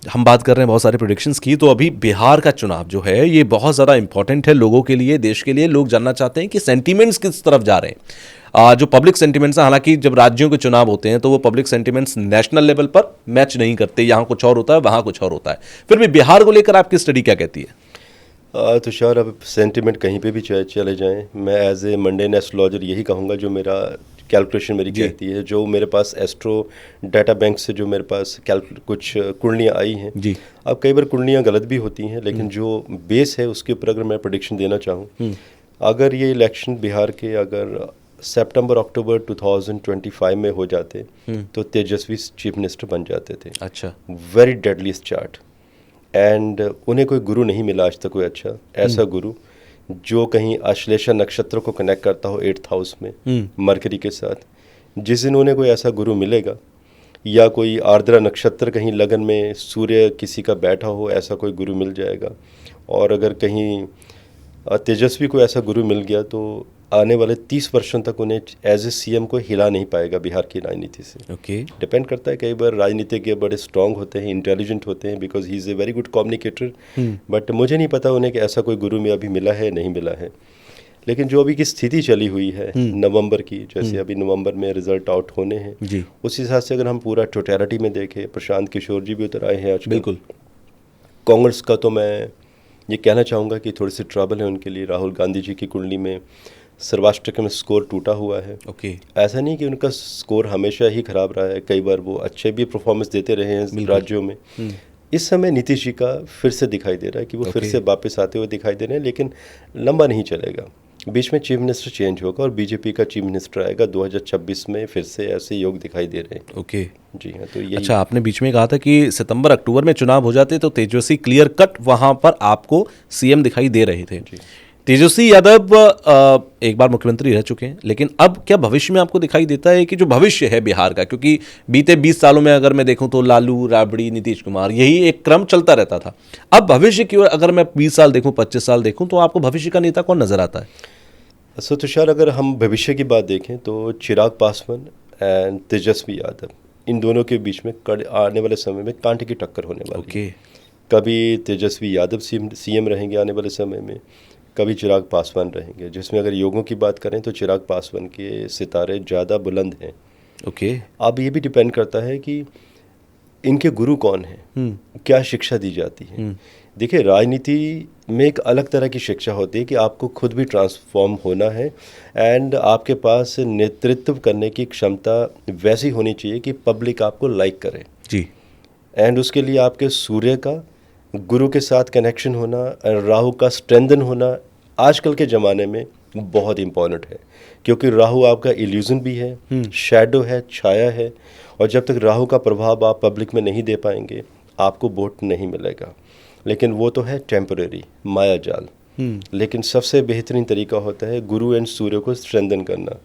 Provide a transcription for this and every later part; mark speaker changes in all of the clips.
Speaker 1: हम बात कर रहे हैं बहुत सारे प्रेडिक्शंस की, तो अभी बिहार का चुनाव जो है ये बहुत ज़्यादा इंपॉर्टेंट है लोगों के लिए, देश के लिए। लोग जानना चाहते हैं कि सेंटीमेंट्स किस तरफ जा रहे हैं। जो पब्लिक सेंटीमेंट्स हैं, हालांकि जब राज्यों के चुनाव होते हैं तो वो पब्लिक सेंटीमेंट्स नेशनल लेवल पर मैच नहीं करते, यहाँ कुछ और होता है वहाँ कुछ और होता है। फिर भी बिहार को लेकर आपकी स्टडी क्या कहती है?
Speaker 2: तुषार, अब सेंटिमेंट कहीं पे भी चले जाएं, मैं एज ए मंडेन एस्ट्रोलॉजर यही कहूँगा, जो मेरा कैलकुलेशन मेरी कहती है, जो मेरे पास एस्ट्रो डाटा बैंक से जो मेरे पास कुछ कुंडलियाँ आई हैं
Speaker 1: जी।
Speaker 2: अब कई बार कुंडलियाँ गलत भी होती हैं, लेकिन जो बेस है उसके ऊपर अगर मैं प्रेडिक्शन देना चाहूँ, अगर ये इलेक्शन बिहार के अगर सितंबर अक्टूबर 2025 में हो जाते तो तेजस्वी चीफ मिनिस्टर बन जाते थे।
Speaker 1: अच्छा।
Speaker 2: वेरी डेडलीस्ट चार्ट, एंड उन्हें कोई गुरु नहीं मिला आज तक, कोई अच्छा ऐसा गुरु जो कहीं आश्लेषा नक्षत्र को कनेक्ट करता हो 8th हाउस में मरकरी के साथ। जिस दिन उन्हें कोई ऐसा गुरु मिलेगा, या कोई आर्द्रा नक्षत्र कहीं लगन में सूर्य किसी का बैठा हो, ऐसा कोई गुरु मिल जाएगा। और अगर कहीं तेजस्वी को ऐसा गुरु मिल गया तो आने वाले 30 वर्षों तक उन्हें एज ए सीएम को हिला नहीं पाएगा बिहार की राजनीति से।
Speaker 1: ओके।
Speaker 2: डिपेंड करता है, कई बार राजनीतिज्ञ बड़े स्ट्रांग होते हैं, इंटेलिजेंट होते हैं, because he is a very good communicator, but मुझे नहीं पता उन्हें कि ऐसा कोई गुरु में अभी मिला है नहीं मिला है। लेकिन जो अभी की स्थिति चली हुई है नवंबर की, जैसे अभी नवंबर में रिजल्ट आउट होने हैं, उस हिसाब से अगर हम पूरा टोटलिटी में देखें, प्रशांत किशोर जी भी उतर आए हैं आज।
Speaker 1: बिल्कुल।
Speaker 2: कांग्रेस का तो मैं ये कहना चाहूँगा कि थोड़ी सी ट्रबल है उनके लिए। राहुल गांधी जी की कुंडली में सर्वाष्टक में स्कोर टूटा हुआ है। ऐसा नहीं कि उनका स्कोर हमेशा ही खराब रहा है, कई बार वो अच्छे भी परफॉर्मेंस देते रहे हैं राज्यों में। इस समय नीतीश जी का फिर से दिखाई दे रहा है कि वो फिर से वापस आते हुए दिखाई दे रहे हैं, लेकिन लंबा नहीं चलेगा। बीच में चीफ मिनिस्टर चेंज होगा और बीजेपी का चीफ मिनिस्टर आएगा 2026 में, फिर से ऐसे योग दिखाई दे रहे हैं।
Speaker 1: ओके।
Speaker 2: जी हाँ, तो यही।
Speaker 1: अच्छा, आपने बीच में कहा था कि सितंबर अक्टूबर में चुनाव हो जाते तो तेजस्वी क्लियर कट वहां पर आपको सीएम दिखाई दे रहे थे। तेजस्वी यादव एक बार मुख्यमंत्री रह चुके हैं, लेकिन अब क्या भविष्य में आपको दिखाई देता है कि जो भविष्य है बिहार का, क्योंकि बीते 20 सालों में अगर मैं देखूं तो लालू, राबड़ी, नीतीश कुमार, यही एक क्रम चलता रहता था। अब भविष्य की ओर अगर मैं 20 साल देखूं, 25 साल देखूं, तो आपको भविष्य का नेता कौन नजर आता है?
Speaker 2: सो तुषार, अगर हम भविष्य की बात देखें तो चिराग पासवान एंड तेजस्वी यादव, इन दोनों के बीच में आने वाले समय में कांटे की टक्कर होने वाली है। कभी तेजस्वी यादव सीएम रहेंगे आने वाले समय में, कभी चिराग पासवान रहेंगे, जिसमें अगर योगों की बात करें तो चिराग पासवान के सितारे ज़्यादा बुलंद हैं। अब ये भी डिपेंड करता है कि इनके गुरु कौन हैं, क्या शिक्षा दी जाती है। देखिए, राजनीति में एक अलग तरह की शिक्षा होती है कि आपको खुद भी ट्रांसफॉर्म होना है, एंड आपके पास नेतृत्व करने की क्षमता वैसी होनी चाहिए कि पब्लिक आपको लाइक करे
Speaker 1: जी।
Speaker 2: एंड उसके लिए आपके सूर्य का गुरु के साथ कनेक्शन होना, राहु का स्ट्रेंथन होना आजकल के ज़माने में बहुत इम्पॉर्टेंट है, क्योंकि राहु आपका इल्यूजन भी है, शैडो है, छाया है, और जब तक राहु का प्रभाव आप पब्लिक में नहीं दे पाएंगे आपको वोट नहीं मिलेगा। लेकिन वो तो है टेम्परेरी, माया जाल। लेकिन सबसे बेहतरीन तरीका होता है गुरु एंड सूर्य को स्ट्रेंथन करना।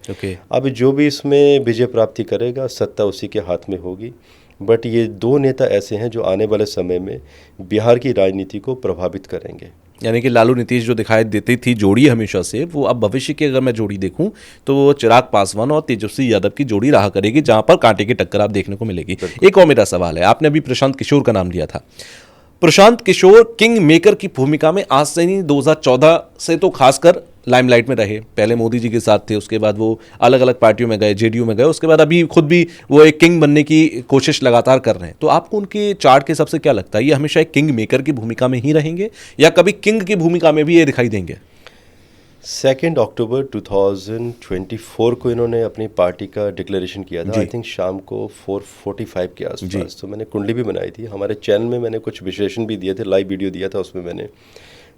Speaker 2: अब जो भी इसमें विजय प्राप्ति करेगा, सत्ता उसी के हाथ में होगी। बट ये दो नेता ऐसे हैं जो आने वाले समय में बिहार की राजनीति को प्रभावित करेंगे।
Speaker 1: यानी कि लालू नीतीश जो दिखाई देती थी जोड़ी हमेशा से, वो अब भविष्य की अगर मैं जोड़ी देखूं तो वो चिराग पासवान और तेजस्वी यादव की जोड़ी रहा करेगी, जहां पर कांटे की टक्कर आप देखने को मिलेगी। एक और मेरा सवाल है, आपने अभी प्रशांत किशोर का नाम लिया था। प्रशांत किशोर किंग मेकर की भूमिका में आज से नहीं, 2014 से तो खासकर लाइमलाइट में रहे। पहले मोदी जी के साथ थे, उसके बाद वो अलग अलग पार्टियों में गए, जेडीयू में गए, उसके बाद अभी खुद भी वो एक किंग बनने की कोशिश लगातार कर रहे हैं। तो आपको उनके चार्ट के हिसाब से क्या लगता है, ये हमेशा एक किंग मेकर की भूमिका में ही रहेंगे या कभी किंग की भूमिका में भी ये दिखाई देंगे?
Speaker 2: 2 अक्टूबर 2024 को इन्होंने अपनी पार्टी का डिक्लेरेशन किया था, आई थिंक शाम को 4:45 के आसपास। तो मैंने कुंडली भी बनाई थी, हमारे चैनल में मैंने कुछ विश्लेषण भी दिए थे, लाइव वीडियो दिया था उसमें मैंने।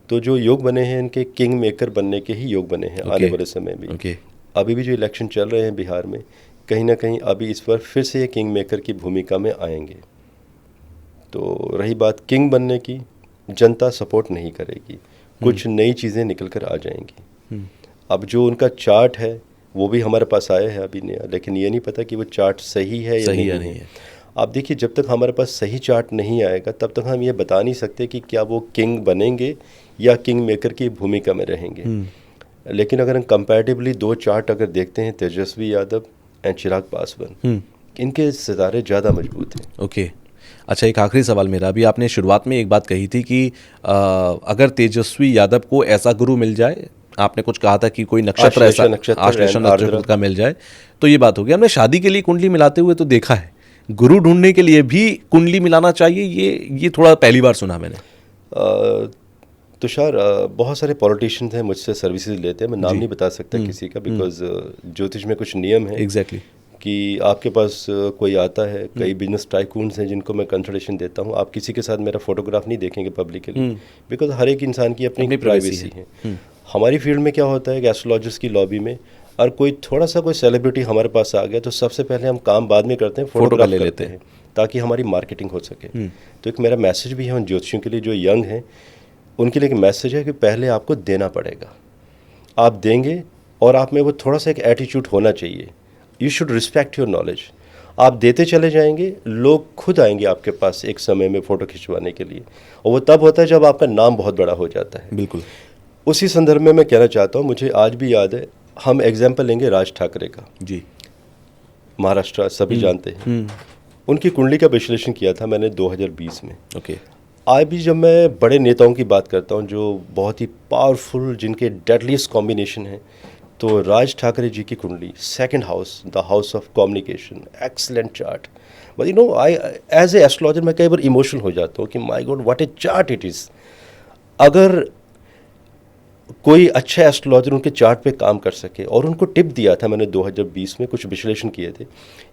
Speaker 2: तो जो योग बने हैं इनके किंग मेकर बनने के ही योग बने हैं आने वाले समय में। अभी भी जो इलेक्शन चल रहे हैं बिहार में, कहीं ना कहीं अभी इस बार फिर से ये किंग मेकर की भूमिका में आएंगे। तो रही बात किंग बनने की, जनता सपोर्ट नहीं करेगी, कुछ नई चीज़ें निकल कर आ जाएंगी। अब जो उनका चार्ट है वो भी हमारे पास आया है अभी नया, लेकिन ये नहीं पता कि वो चार्ट सही है या नहीं है। आप देखिए, जब तक हमारे पास सही चार्ट नहीं आएगा तब तक हम ये बता नहीं सकते कि क्या वो किंग बनेंगे या किंग मेकर की भूमिका में रहेंगे। लेकिन अगर हम कंपैरेटिवली दो चार्ट अगर देखते हैं, तेजस्वी यादव एंड चिराग पासवान, इनके सितारे ज़्यादा मजबूत हैं।
Speaker 1: अच्छा, एक आखिरी सवाल मेरा भी, आपने शुरुआत में एक बात कही थी कि अगर तेजस्वी यादव को ऐसा गुरु मिल जाए, आपने कुछ कहा था कि कोई नक्षत्र ऐसा आश्लेषा नक्षत्र का मिल जाए तो ये बात होगी। हमने शादी के लिए कुंडली मिलाते हुए तो देखा है, गुरु ढूंढने के लिए भी कुंडली मिलाना चाहिए, ये थोड़ा पहली बार सुना मैंने।
Speaker 2: तुषार, बहुत सारे पॉलिटिशियंस हैं मुझसे सर्विसेज लेते हैं, मैं नाम नहीं बता सकता किसी का, बिकॉज ज्योतिष में कुछ नियम है
Speaker 1: एग्जैक्टली
Speaker 2: कि आपके पास कोई आता है, कई बिजनेस टाइकून्स हैं जिनको मैं कंसल्टेशन देता हूँ, आप किसी के साथ मेरा फोटोग्राफ नहीं देखेंगे पब्लिकली, बिकॉज हर एक इंसान की अपनी प्राइवेसी है। हमारी फील्ड में क्या होता है कि एस्ट्रोलॉजर्स की लॉबी में और कोई थोड़ा सा कोई सेलिब्रिटी हमारे पास आ गया तो सबसे पहले हम काम बाद में करते हैं, फोटोग्राफ ले लेते हैं ताकि हमारी मार्केटिंग हो सके। तो एक मेरा मैसेज भी है उन ज्योतिषियों के लिए जो यंग हैं, उनके लिए एक मैसेज है कि पहले आपको देना पड़ेगा, आप देंगे और आप में वो थोड़ा सा एक एटीट्यूड होना चाहिए, you should respect your knowledge. आप देते चले जाएंगे, लोग खुद आएंगे आपके पास एक समय में फ़ोटो खिंचवाने के लिए, और वो तब होता है जब आपका नाम बहुत बड़ा हो जाता है।
Speaker 1: बिल्कुल।
Speaker 2: उसी संदर्भ में मैं कहना चाहता हूँ, मुझे आज भी याद है, हम एग्जाम्पल लेंगे राज ठाकरे का
Speaker 1: जी,
Speaker 2: महाराष्ट्र सभी जानते हैं, उनकी कुंडली का विश्लेषण किया था मैंने 2020 में।
Speaker 1: ओके।
Speaker 2: आज भी जब मैं बड़े नेताओं की बात करता हूँ जो बहुत ही पावरफुल, जिनके डेडलीस्ट कॉम्बिनेशन है, तो राज ठाकरे जी की कुंडली, second house, the house of communication, excellent chart. But you know, I as a astrologer मैं कई बार इमोशनल हो जाता हूँ कि my god what a chart it is. अगर कोई अच्छा एस्ट्रोलॉजर उनके चार्ट पे काम कर सके, और उनको टिप दिया था मैंने 2020 में, कुछ विश्लेषण किए थे,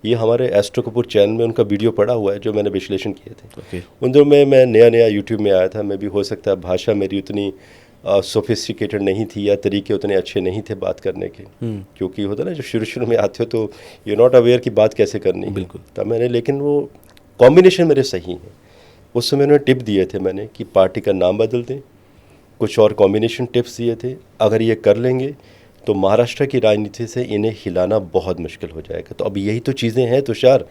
Speaker 2: ये हमारे एस्ट्रो कपूर चैनल में उनका वीडियो पड़ा हुआ है जो मैंने विश्लेषण किए थे।
Speaker 1: okay.
Speaker 2: उन दिनों में मैं नया यूट्यूब में आया था, मैं भी, हो सकता है भाषा मेरी उतनी सोफिस्टिकेटेड नहीं थी या तरीके उतने अच्छे नहीं थे बात करने के, क्योंकि होता ना, जब शुरू में आते हो तो यू नॉट अवेयर कि बात कैसे करनी है।
Speaker 1: बिल्कुल।
Speaker 2: तब मैंने, लेकिन वो कॉम्बिनेशन मेरे सही हैं, उस समय उन्होंने टिप दिए थे मैंने कि पार्टी का नाम बदल दें, कुछ और कॉम्बिनेशन टिप्स दिए थे, अगर ये कर लेंगे तो महाराष्ट्र की राजनीति से इन्हें हिलाना बहुत मुश्किल हो जाएगा। तो अब यही तो चीज़ें हैं तुषार,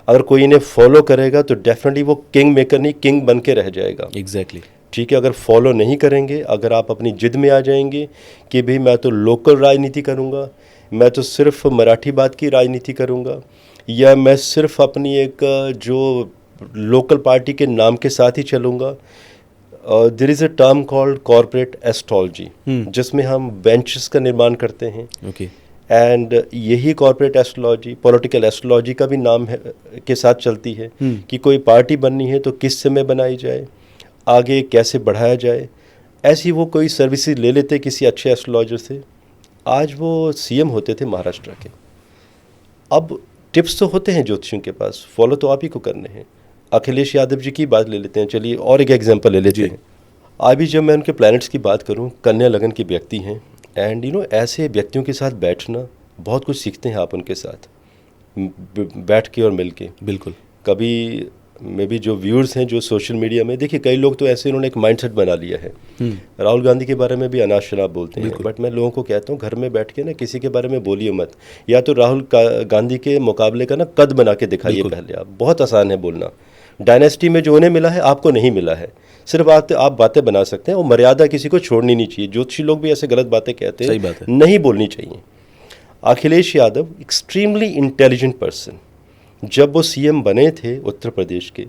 Speaker 2: अगर कोई इन्हें फॉलो करेगा तो डेफिनेटली वो किंग मेकर नहीं, किंग बन के रह जाएगा।
Speaker 1: एग्जैक्टली।
Speaker 2: ठीक है, अगर फॉलो नहीं करेंगे, अगर आप अपनी जिद में आ जाएंगे कि भाई मैं तो लोकल राजनीति करूँगा, मैं तो सिर्फ मराठी बात की राजनीति करूँगा, या मैं सिर्फ अपनी एक जो लोकल पार्टी के नाम के साथ ही चलूँगा। There is a term called corporate astrology, जिसमें हम बेंचेस का निर्माण करते हैं।
Speaker 1: ओके।
Speaker 2: एंड यही कॉर्पोरेट एस्ट्रोलॉजी पॉलिटिकल एस्ट्रोलॉजी का भी नाम है, के साथ चलती है कि कोई पार्टी बननी है तो किस समय बनाई जाए, आगे कैसे बढ़ाया जाए। ऐसी वो कोई सर्विसेज ले लेते किसी अच्छे एस्ट्रोलॉजर से, आज वो सीएम होते थे महाराष्ट्र के। अब टिप्स तो होते हैं ज्योतिषियों के पास, फॉलो तो आप ही को करने हैं। अखिलेश यादव जी की बात ले लेते हैं, चलिए और एक एग्जांपल ले लेते हैं। अभी जब मैं उनके प्लैनेट्स की बात करूं, कन्या लगन के व्यक्ति हैं, एंड यू नो, ऐसे व्यक्तियों के साथ बैठना, बहुत कुछ सीखते हैं आप उनके साथ बैठ के और मिल के।
Speaker 1: बिल्कुल।
Speaker 2: कभी मे भी जो व्यूअर्स हैं जो सोशल मीडिया में, देखिए कई लोग तो ऐसे उन्होंने एक माइंडसेट बना लिया है, राहुल गांधी के बारे में भी अनाप शनाप बोलते हैं, बट मैं लोगों को कहता हूँ घर में बैठ के ना किसी के बारे में बोलिए मत, या तो राहुल गांधी के मुकाबले का ना कद बना के दिखाइए पहले आप, बहुत आसान है बोलना। डायनेस्टी में जो उन्हें मिला है आपको नहीं मिला है, सिर्फ आप बातें बना सकते हैं, और मर्यादा किसी को छोड़नी नहीं चाहिए। ज्योतिषी लोग भी ऐसे गलत बातें कहते हैं,
Speaker 1: सही बात है,
Speaker 2: नहीं बोलनी चाहिए। Akhilesh Yadav extremely intelligent person, जब वो सीएम बने थे उत्तर प्रदेश के,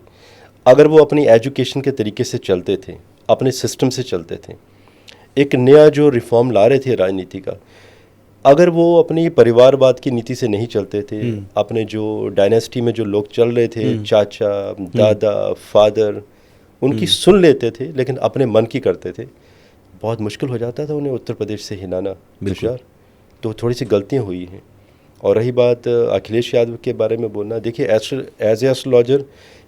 Speaker 2: अगर वो अपनी एजुकेशन के तरीके से चलते थे, अपने सिस्टम से चलते थे, एक नया जो रिफॉर्म ला रहे थे राजनीति का, अगर वो अपनी परिवारवाद की नीति से नहीं चलते थे, अपने जो डायनेस्टी में जो लोग चल रहे थे, चाचा, दादा, फादर, उनकी सुन लेते थे लेकिन अपने मन की करते थे, बहुत मुश्किल हो जाता था उन्हें उत्तर प्रदेश से हिलाना। तुषार, तो थोड़ी सी गलतियाँ हुई हैं। और रही बात अखिलेश यादव के बारे में बोलना, देखिए एज ए एस्ट्रोलॉजर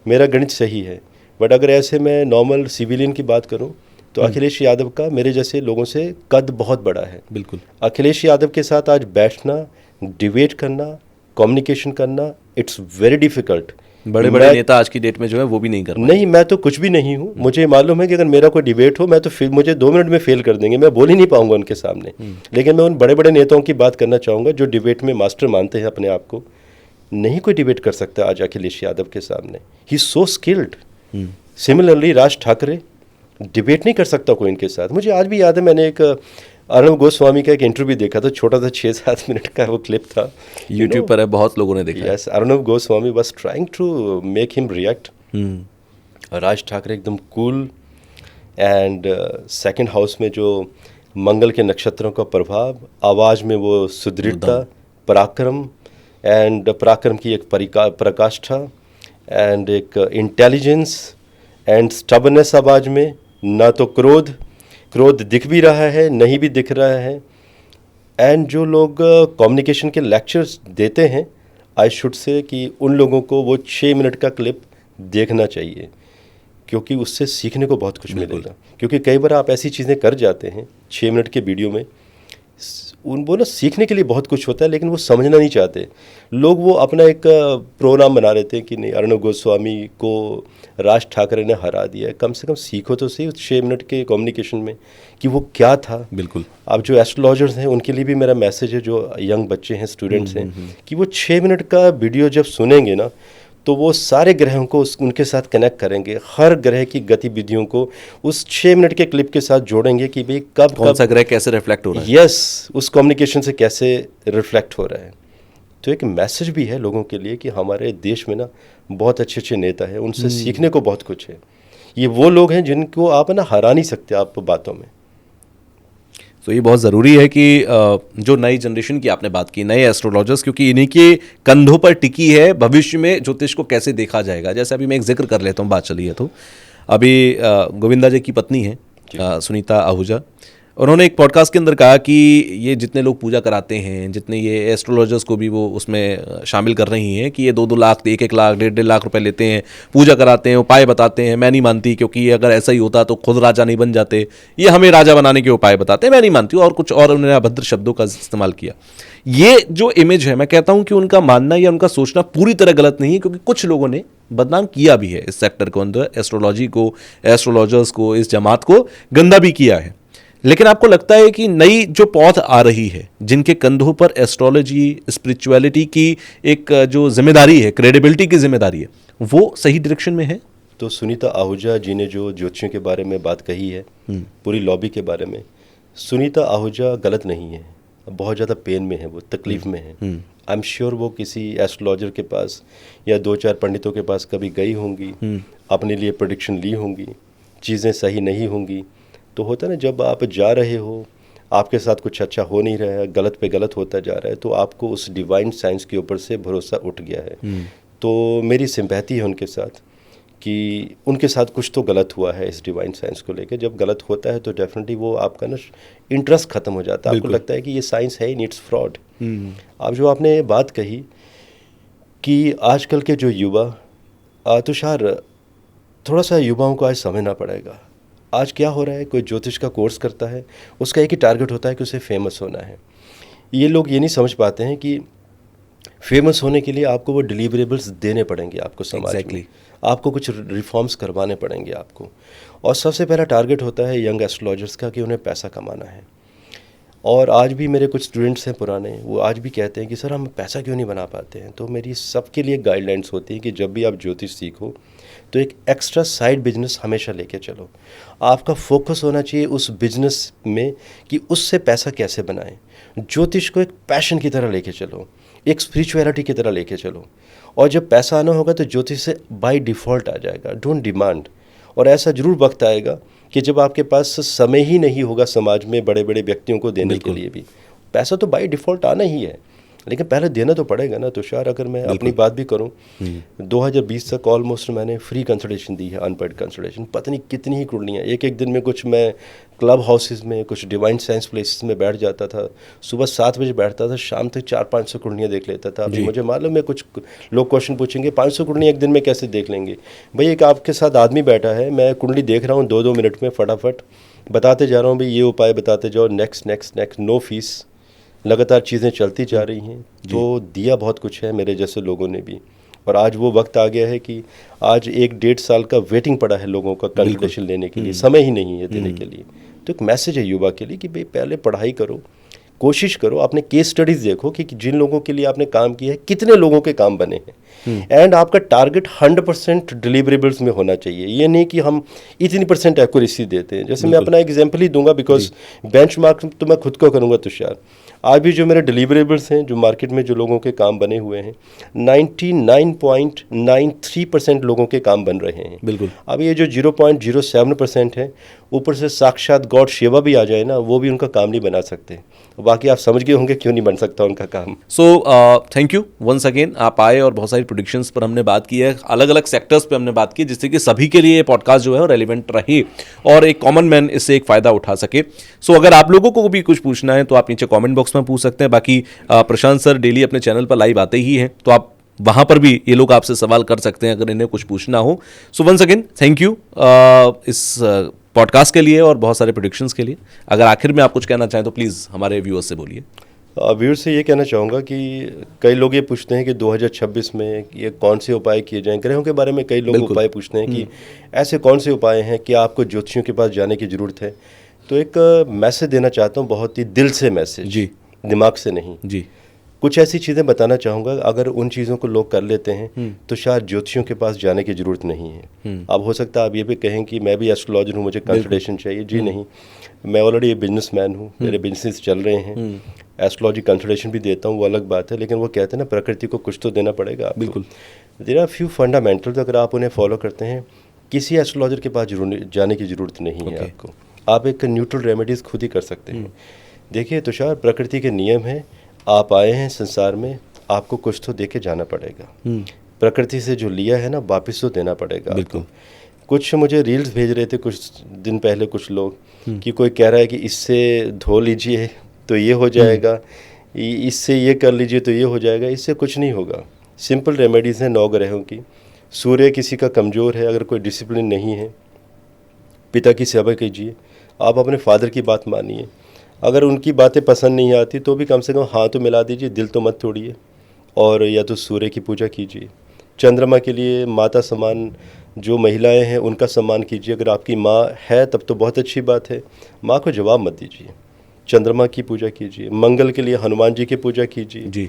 Speaker 2: मेरा गणित सही है, बट अगर ऐसे मैं नॉर्मल सिविलियन की बात करूं तो अखिलेश यादव का मेरे जैसे लोगों से कद बहुत बड़ा है।
Speaker 1: बिल्कुल।
Speaker 2: अखिलेश यादव के साथ आज बैठना, डिबेट करना, कम्युनिकेशन करना, इट्स वेरी डिफिकल्ट।
Speaker 1: बड़े बड़े नेता आज की डेट में जो है वो भी नहीं कर पाए।
Speaker 2: नहीं, मैं तो कुछ भी नहीं हूँ। मुझे मालूम है कि अगर मेरा कोई डिबेट हो, मैं तो मुझे 2 मिनट में फेल कर देंगे, मैं बोल ही नहीं पाऊंगा उनके सामने। लेकिन मैं उन बड़े बड़े नेताओं की बात करना चाहूँगा जो डिबेट में मास्टर मानते हैं अपने आप को। नहीं कोई डिबेट कर सकता आज अखिलेश यादव के सामने, ही सो skilled. Similarly Raj Thackeray, debate नहीं कर सकता कोई इनके साथ। मुझे आज भी याद है, मैंने एक अर्णव गोस्वामी का एक इंटरव्यू देखा था, छोटा सा 6-7 मिनट का वो क्लिप था,
Speaker 1: यूट्यूब पर है, बहुत लोगों ने देखा।
Speaker 2: Yes, Arnab Goswami was trying to make him react, Raj Thackeray एकदम कूल, एंड सेकंड हाउस में जो मंगल के नक्षत्रों का प्रभाव, आवाज़ में वो सुदृढ़ता, पराक्रम, एंड पराक्रम की एक पराकाष्ठा, एंड एक इंटेलिजेंस एंड स्टबनेस आवाज़ में, ना तो क्रोध दिख भी रहा है नहीं भी दिख रहा है। एंड जो लोग कम्युनिकेशन के लेक्चर्स देते हैं, आई शुड से कि उन लोगों को वो 6 मिनट का क्लिप देखना चाहिए, क्योंकि उससे सीखने को बहुत कुछ मिलेगा। क्योंकि कई बार आप ऐसी चीज़ें कर जाते हैं 6 मिनट के वीडियो में, वो ना सीखने के लिए बहुत कुछ होता है, लेकिन वो समझना नहीं चाहते लोग। वो अपना एक प्रोग्राम बना लेते हैं कि नहीं, अर्णव गोस्वामी को राज ठाकरे ने हरा दिया है। कम से कम सीखो तो सही उस 6 मिनट के कम्युनिकेशन में कि वो क्या था।
Speaker 1: बिल्कुल।
Speaker 2: अब जो एस्ट्रोलॉजर्स हैं उनके लिए भी मेरा मैसेज है, जो यंग बच्चे हैं, स्टूडेंट्स हैं, कि वो 6 मिनट का वीडियो जब सुनेंगे ना, तो वो सारे ग्रहों को उनके साथ कनेक्ट करेंगे, हर ग्रह की गतिविधियों को उस 6 मिनट के क्लिप के साथ जोड़ेंगे कि भाई कौन
Speaker 1: सा ग्रह कैसे रिफ्लेक्ट हो रहा है।
Speaker 2: यस, उस कम्युनिकेशन से कैसे रिफ्लेक्ट हो रहा है। तो एक मैसेज भी है लोगों के लिए कि हमारे देश में ना बहुत अच्छे अच्छे नेता हैं, उनसे सीखने को बहुत कुछ है। ये वो लोग हैं जिनको आप ना हरा नहीं सकते आप बातों में।
Speaker 1: तो ये बहुत ज़रूरी है कि जो नई जनरेशन की आपने बात की, नए एस्ट्रोलॉजर्स, क्योंकि इन्हीं के कंधों पर टिकी है भविष्य में ज्योतिष को कैसे देखा जाएगा। जैसे अभी मैं एक जिक्र कर लेता हूँ, बात चली है तो अभी गोविंदा जी की पत्नी है सुनीता आहूजा, उन्होंने एक पॉडकास्ट के अंदर कहा कि ये जितने लोग पूजा कराते हैं, जितने ये एस्ट्रोलॉजर्स को भी वो उसमें शामिल कर रही हैं कि ये 2-2 लाख, 1-1 लाख, 1.5 लाख रुपए लेते हैं, पूजा कराते हैं, उपाय बताते हैं। मैं नहीं मानती, क्योंकि अगर ऐसा ही होता तो खुद राजा नहीं बन जाते। ये हमें राजा बनाने के उपाय बताते हैं, मैं नहीं मानती हूँ, और कुछ और उन्होंने अभद्र शब्दों का इस्तेमाल किया। ये जो इमेज है, मैं कहता हूँ कि उनका मानना या उनका सोचना पूरी तरह गलत नहीं है, क्योंकि कुछ लोगों ने बदनाम किया भी है इस सेक्टर को अंदर, एस्ट्रोलॉजी को, एस्ट्रोलॉजर्स को, इस जमात को गंदा भी किया है। लेकिन आपको लगता है कि नई जो पौध आ रही है, जिनके कंधों पर एस्ट्रोलॉजी, स्पिरिचुअलिटी की एक जो जिम्मेदारी है, क्रेडिबिलिटी की जिम्मेदारी है, वो सही डायरेक्शन में है?
Speaker 2: तो सुनीता आहूजा जी ने जो ज्योतिषियों के बारे में बात कही है, पूरी लॉबी के बारे में, सुनीता आहूजा गलत नहीं है। बहुत ज़्यादा पेन में है, वो तकलीफ में है। आई एम श्योर वो किसी एस्ट्रोलॉजर के पास या 2-4 पंडितों के पास कभी गई होंगी, अपने लिए प्रेडिक्शन ली होंगी, चीज़ें सही नहीं होंगी। तो होता है ना, जब आप जा रहे हो, आपके साथ कुछ अच्छा हो नहीं रहा है, गलत पे गलत होता जा रहा है, तो आपको उस डिवाइन साइंस के ऊपर से भरोसा उठ गया है। तो मेरी सिंपैथी है उनके साथ कि उनके साथ कुछ तो गलत हुआ है इस डिवाइन साइंस को लेकर। जब गलत होता है तो डेफिनेटली वो आपका ना इंटरेस्ट ख़त्म हो जाता है, आपको लगता है कि ये साइंस है ही नहीं, इट्स फ्रॉड। अब जो आपने बात कही कि आजकल के जो युवा, तुषार, थोड़ा सा युवाओं को आज समझना पड़ेगा। आज क्या हो रहा है, कोई ज्योतिष का कोर्स करता है, उसका एक ही टारगेट होता है कि उसे फेमस होना है। ये लोग ये नहीं समझ पाते हैं कि फेमस होने के लिए आपको वो डिलीवरेबल्स देने पड़ेंगे आपको समाज में, आपको कुछ रिफॉर्म्स करवाने पड़ेंगे आपको। और सबसे पहला टारगेट होता है यंग एस्ट्रोलॉजर्स का कि उन्हें पैसा कमाना है। और आज भी मेरे कुछ स्टूडेंट्स हैं पुराने, वो आज भी कहते हैं कि सर हम पैसा क्यों नहीं बना पाते हैं। तो मेरी सबके लिए गाइडलाइंस होती है कि जब भी आप ज्योतिष सीखो तो एक एक्स्ट्रा साइड बिजनेस हमेशा लेके चलो। आपका फोकस होना चाहिए उस बिजनेस में कि उससे पैसा कैसे बनाएं। ज्योतिष को एक पैशन की तरह लेके चलो, एक स्पिरिचुअलिटी की तरह लेके चलो, और जब पैसा आना होगा तो ज्योतिष से बाय डिफ़ॉल्ट आ जाएगा, डोंट डिमांड। और ऐसा ज़रूर वक्त आएगा कि जब आपके पास समय ही नहीं होगा समाज में बड़े बड़े व्यक्तियों को देने के लिए भी। पैसा तो बाय डिफ़ॉल्ट आना ही है, लेकिन पहले देना तो पड़ेगा ना तुषार। अगर मैं अपनी बात भी करूं, 2020 तक ऑलमोस्ट मैंने फ्री कंसल्टेशन दी है, अनपेड कंसल्टेशन, पता नहीं कितनी ही कुंडलियाँ। एक एक दिन में कुछ मैं क्लब हाउसेस में, कुछ डिवाइन साइंस प्लेसेस में बैठ जाता था, सुबह 7 बजे बैठता था, शाम तक 400-500 कुंडलियाँ देख लेता था। अभी मुझे मालूम है कुछ लोग क्वेश्चन पूछेंगे 500 कुंडलियाँ एक दिन में कैसे देख लेंगे। भाई एक आपके साथ आदमी बैठा है, मैं कुंडली देख रहा हूँ 2-2 मिनट में, फटाफट बताते जा रहा हूँ, भाई ये उपाय बताते जाओ, next next next, no fees, लगातार चीज़ें चलती जा रही हैं। तो दिया बहुत कुछ है मेरे जैसे लोगों ने भी। और आज वो वक्त आ गया है कि आज 1-1.5 साल का वेटिंग पड़ा है लोगों का कंसल्टेशन लेने के लिए, समय ही नहीं है देने के लिए। तो एक मैसेज है युवा के लिए कि भाई पहले पढ़ाई करो, कोशिश करो, अपने केस स्टडीज़ देखो कि जिन लोगों के लिए आपने काम किया है कितने लोगों के काम बने हैं, एंड आपका टारगेट 100% डिलीवरेबल्स में होना चाहिए। ये नहीं कि हम इतनी % एक्यूरेसी देते हैं। जैसे मैं अपना एग्जांपल ही दूंगा, बिकॉज बेंचमार्क तो मैं खुद को करूंगा तुषार। आज भी जो मेरे डिलीवरेबल्स हैं, जो मार्केट में जो लोगों के काम बने हुए हैं, 99.93% लोगों के काम बन रहे हैं।
Speaker 1: बिल्कुल।
Speaker 2: अब ये जो 0.07% है, ऊपर से साक्षात गॉड शिवा भी आ जाए ना, वो भी उनका काम नहीं बना सकते। बाकी आप समझ गए होंगे क्यों नहीं बन सकता उनका काम।
Speaker 1: So thank you once again, आप आए और बहुत सारी प्रोडिक्शंस पर हमने बात की है, अलग अलग सेक्टर्स पे हमने बात की, जिससे कि सभी के लिए पॉडकास्ट जो है वो रेलिवेंट रहे और एक कॉमन मैन इससे एक फ़ायदा उठा सके। सो अगर आप लोगों को भी कुछ पूछना है तो आप नीचे कमेंट बॉक्स में पूछ सकते हैं। बाकी प्रशांत सर डेली अपने चैनल पर लाइव आते ही हैं, तो आप वहाँ पर भी ये लोग आपसे सवाल कर सकते हैं अगर इन्हें कुछ पूछना हो। So once again thank you इस पॉडकास्ट के लिए और बहुत सारे प्रोडिक्शंस के लिए। अगर आखिर में आप कुछ कहना चाहें तो प्लीज़ हमारे व्यूअर्स से बोलिए।
Speaker 2: व्यूअर्स से ये कहना चाहूँगा कि कई लोग ये पूछते हैं कि 2026 में ये कौन से उपाय किए जाएं, ग्रहों के बारे में कई लोग उपाय पूछते हैं कि ऐसे कौन से उपाय हैं कि आपको ज्योतिषियों के पास जाने की ज़रूरत है। तो एक मैसेज देना चाहता हूँ, बहुत ही दिल से मैसेज,
Speaker 1: जी,
Speaker 2: दिमाग से नहीं
Speaker 1: जी।
Speaker 2: कुछ ऐसी चीज़ें बताना चाहूँगा, अगर उन चीज़ों को लोग कर लेते हैं तो शायद ज्योतिषियों के पास जाने की ज़रूरत नहीं है। अब हो सकता है आप ये भी कहें कि मैं भी एस्ट्रोलॉजर हूँ, मुझे कंसल्टेशन चाहिए। जी नहीं, मैं ऑलरेडी ये बिजनेसमैन हूँ, मेरे बिजनेस चल रहे हैं, एस्ट्रोलॉजी कंसल्टेशन भी देता हूँ, वो अलग बात है, लेकिन वो कहते हैं ना प्रकृति को कुछ तो देना पड़ेगा आपको।
Speaker 1: बिल्कुल।
Speaker 2: देयर आर फ्यू फंडामेंटल्स, अगर आप उन्हें फॉलो करते हैं, किसी एस्ट्रोलॉजर के पास जाने की ज़रूरत नहीं है आपको। आप एक न्यूट्रल रेमेडीज़ खुद ही कर सकते हैं। देखिए तुषार, प्रकृति के नियम हैं, आप आए हैं संसार में, आपको कुछ तो दे के जाना पड़ेगा। प्रकृति से जो लिया है ना, वापस तो देना पड़ेगा।
Speaker 1: बिल्कुल।
Speaker 2: कुछ मुझे रील्स भेज रहे थे कुछ दिन पहले कुछ लोग, कि कोई कह रहा है कि इससे धो लीजिए तो ये हो जाएगा, इससे ये कर लीजिए तो ये हो जाएगा। इससे कुछ नहीं होगा। सिंपल रेमेडीज़ हैं 9 ग्रहों की। सूर्य किसी का कमज़ोर है, अगर कोई डिसिप्लिन नहीं है, पिता की सेवा कीजिए, आप अपने फादर की बात मानिए। अगर उनकी बातें पसंद नहीं आती तो भी कम से कम हाथ तो मिला दीजिए, दिल तो मत तोड़िए। और या तो सूर्य की पूजा कीजिए। चंद्रमा के लिए माता समान जो महिलाएं हैं उनका सम्मान कीजिए। अगर आपकी माँ है तब तो बहुत अच्छी बात है, माँ को जवाब मत दीजिए। चंद्रमा की पूजा कीजिए। मंगल के लिए हनुमान जी की पूजा कीजिए
Speaker 1: जी।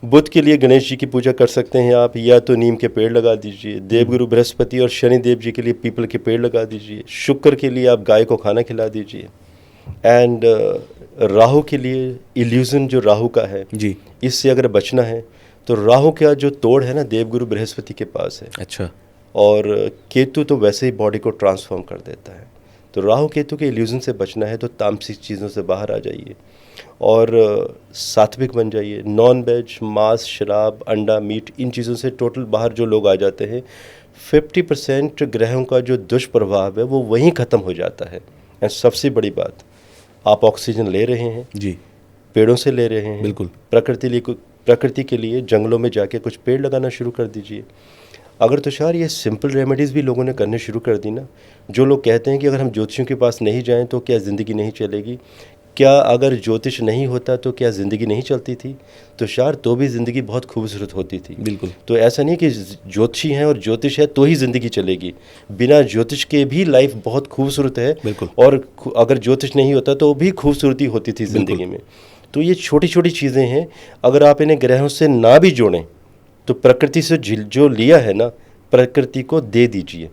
Speaker 2: बुध के लिए गणेश जी की पूजा कर सकते हैं आप, या तो नीम के पेड़ लगा दीजिए। देवगुरु बृहस्पति और शनि देव जी के लिए पीपल के पेड़ लगा दीजिए। शुक्र के लिए आप गाय को खाना खिला दीजिए। एंड राहु के लिए इल्यूजन जो राहु का है
Speaker 1: जी,
Speaker 2: इससे अगर बचना है तो राहु का जो तोड़ है ना, देवगुरु बृहस्पति के पास है।
Speaker 1: अच्छा।
Speaker 2: और केतु तो वैसे ही बॉडी को ट्रांसफॉर्म कर देता है। तो राहु केतु के इल्यूजन से बचना है तो तामसिक चीज़ों से बाहर आ जाइए और सात्विक बन जाइए। नॉन वेज, मांस, शराब, अंडा, मीट, इन चीज़ों से टोटल बाहर जो लोग आ जाते हैं, 50% ग्रहों का जो दुष्प्रभाव है वो वहीं ख़त्म हो जाता है। एंड सबसे बड़ी बात, आप ऑक्सीजन ले रहे हैं
Speaker 1: जी,
Speaker 2: पेड़ों से ले रहे हैं।
Speaker 1: बिल्कुल।
Speaker 2: प्रकृति के लिए जंगलों में जाके कुछ पेड़ लगाना शुरू कर दीजिए। अगर तुषार ये सिंपल रेमेडीज़ भी लोगों ने करने शुरू कर दी ना, जो लोग कहते हैं कि अगर हम ज्योतिषियों के पास नहीं जाएं तो क्या ज़िंदगी नहीं चलेगी, क्या अगर ज्योतिष नहीं होता तो क्या ज़िंदगी नहीं चलती थी, तुषार तो भी ज़िंदगी बहुत खूबसूरत होती थी।
Speaker 1: बिल्कुल।
Speaker 2: तो ऐसा नहीं कि ज्योतिषी हैं और ज्योतिष है तो ही ज़िंदगी चलेगी, बिना ज्योतिष के भी लाइफ बहुत खूबसूरत है।
Speaker 1: बिल्कुल।
Speaker 2: और अगर ज्योतिष नहीं होता तो भी खूबसूरती होती थी ज़िंदगी में। तो ये छोटी छोटी चीज़ें हैं, अगर आप इन्हें ग्रहों से ना भी जोड़ें तो प्रकृति से जो लिया है ना, प्रकृति को दे दीजिए।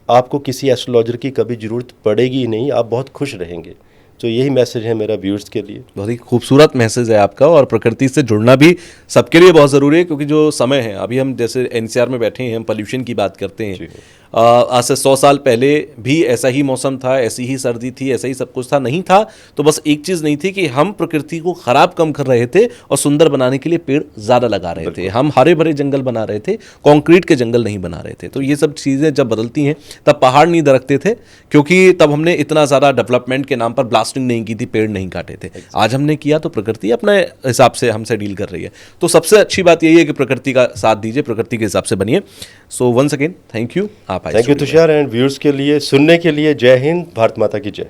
Speaker 2: आपको किसी एस्ट्रोलॉजर की कभी ज़रूरत पड़ेगी ही नहीं, आप बहुत खुश रहेंगे। तो यही मैसेज है मेरा व्यूअर्स के लिए।
Speaker 1: बहुत ही खूबसूरत मैसेज है आपका, और प्रकृति से जुड़ना भी सबके लिए बहुत ज़रूरी है, क्योंकि जो समय है अभी हम जैसे एनसीआर में बैठे हैं, हम पोल्यूशन की बात करते हैं। आज से 100 साल पहले भी ऐसा ही मौसम था, ऐसी ही सर्दी थी, ऐसा ही सब कुछ था, नहीं था तो बस एक चीज़ नहीं थी कि हम प्रकृति को ख़राब कम कर रहे थे और सुंदर बनाने के लिए पेड़ ज़्यादा लगा रहे थे। हम हरे भरे जंगल बना रहे थे, कंक्रीट के जंगल नहीं बना रहे थे। तो ये सब चीज़ें जब बदलती हैं तब पहाड़ नहीं दरकते थे, क्योंकि तब हमने इतना ज़्यादा डेवलपमेंट के नाम पर ब्लास्टिंग नहीं की थी, पेड़ नहीं काटे थे। आज हमने किया तो प्रकृति अपने हिसाब से हमसे डील कर रही है। तो सबसे अच्छी बात यही है कि प्रकृति का साथ दीजिए, प्रकृति के हिसाब से बनिए। So once again thank you.
Speaker 2: Thank you Tushar, and viewers के लिए सुनने के लिए जय हिंद, भारत माता की जय।